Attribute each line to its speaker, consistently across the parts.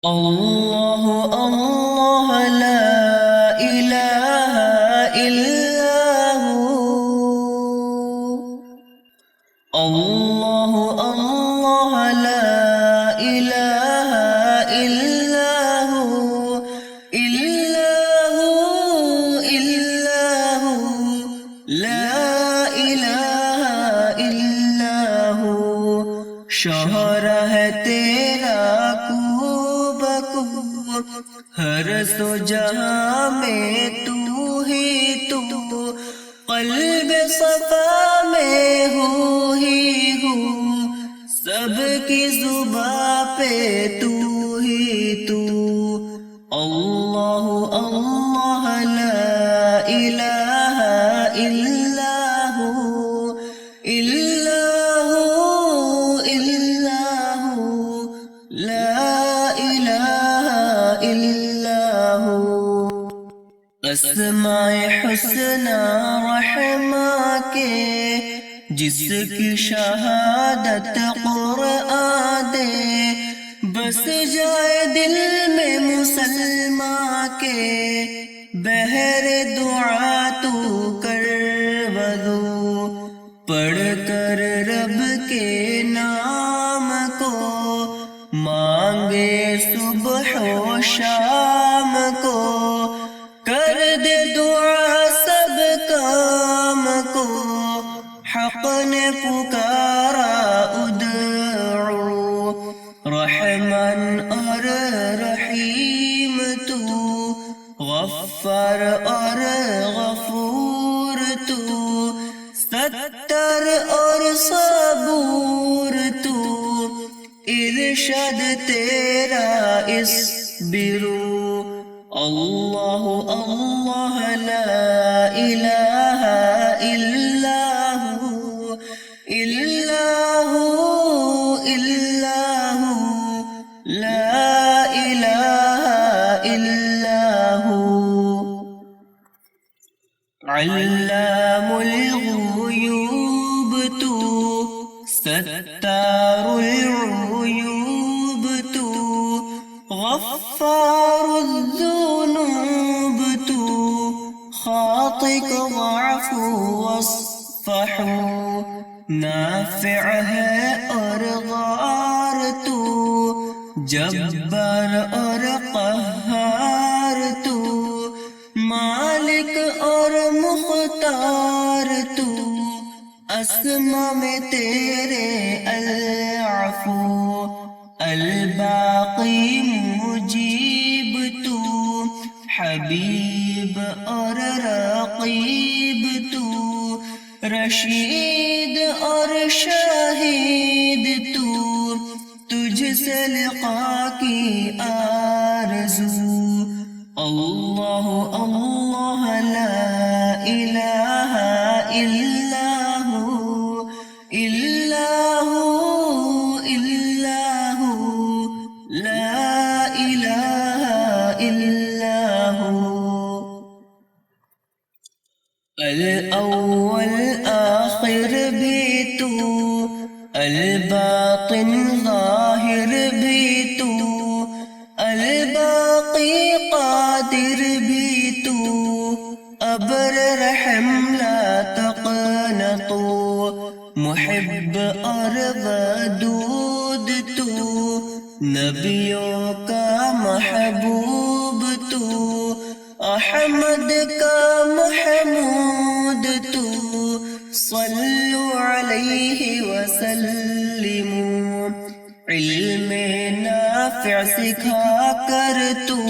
Speaker 1: اللہ اللہ لا الہ الا ہو، اللہ اللہ لا الہ الا ہو، الا ہو الا ہو، لا الہ الا ہو، شہرہ ہے تیرا کو بکو، ہر سو جہاں میں تو ہی تو، قلب صفا میں ہو ہی ہو، سب کی زباں پہ تو ہی تو، اللہ اللہ لا الہ الا ہو، الا ہو الا ہو، لا الہ الا ہو، اسماء حسنہ رحمہ کے جس کی شہادت قرآن دے، بس جائے دل میں مسلمان کے، بہر دعا تو کر وضو، پڑھ کر رب کے نام کو، مانگے صبح و شام کو، کر دے دعا سب کام کو، حق نے پکارا ادعو، رحمن اور رحیم تو، غفار اور غفور تو، ستر اور صبور تو، ارشاد تیرا اصبروا، اللہ اللہ لا الہ الا ہو، الا ہو الا ہو، لا الہ الا ہو، علام الغیوب تو، ستار العیوب تو، غفار الذنوب تو، خاطق ضعف واصفح، نافع ہے اور غار تو، جبار اور قہار تو، مالک اور مختار تو، اسما میں تیرے العفو، الباقی مجیب تو، حبیب اور رقیب تو، رشید اور شہید تو، تجھ سے لقا کی آرزو، اللہ اللہ لا الہ الا ہو، الا ہو الا ہو، لا الہ الا ہو، الاول آخر بھی تو، الباطن ظاہر بھی تو، الباقی قادر بھی تو، ابر رحم لا تقنطو، محب اور ودود تو، نبیوں کا محبوب تو، احمد کا محمود تو، صلو علیہ وسلموا، علم نافع سکھا کر تو،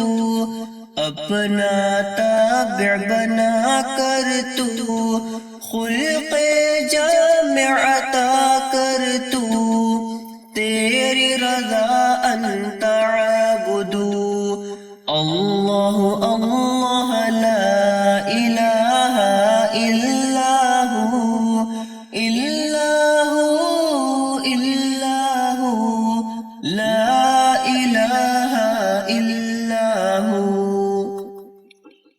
Speaker 1: اپنا تابع بنا کر تو، خلق جامع عطا کر تو، تیری رضا انت عبدو، اللہ اللہ لا الہ الا ہو، الا ہو الا ہو، لا الہ الا ہو،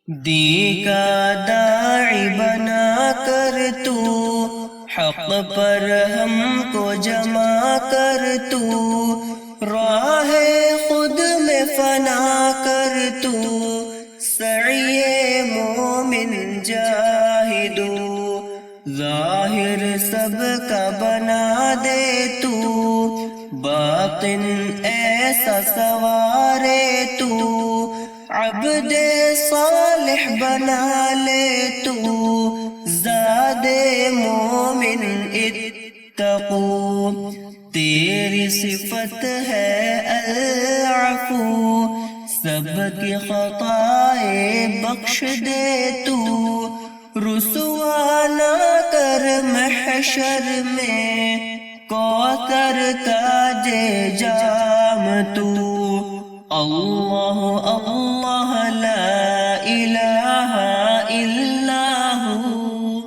Speaker 1: دی کا داعی بنا کر تو، حق پر ہم کو جمع کر تو، راہ خود میں فنا کر تو سعی مومن جاہدو ظاہر سب کا بنا دے تو باطن ایسا سوارے تو عبد صالح بنا لے تو زاد مومن اتقو تیری صفت ہے العفو سب کی خطائیں بخش دے تو رسوا نہ کر محشر میں کوثر کا جے جام تو اللہ اللہ لا الہ الا ہو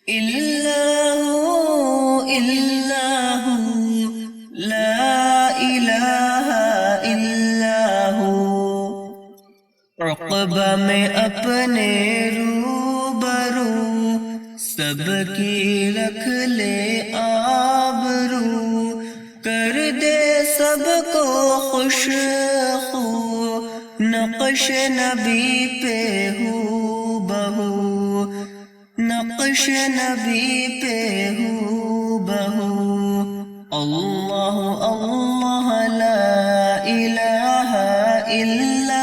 Speaker 1: الا ہو الا ہو لا الہ الا ہو عقبہ میں اپنے روبرو سب کی رکھ لے آبرو کر دے سب کو خوش خو نقش نبی پہ ہو بہو نقش نبی پہ ہو بہو اللہ اللہ لا الہ الا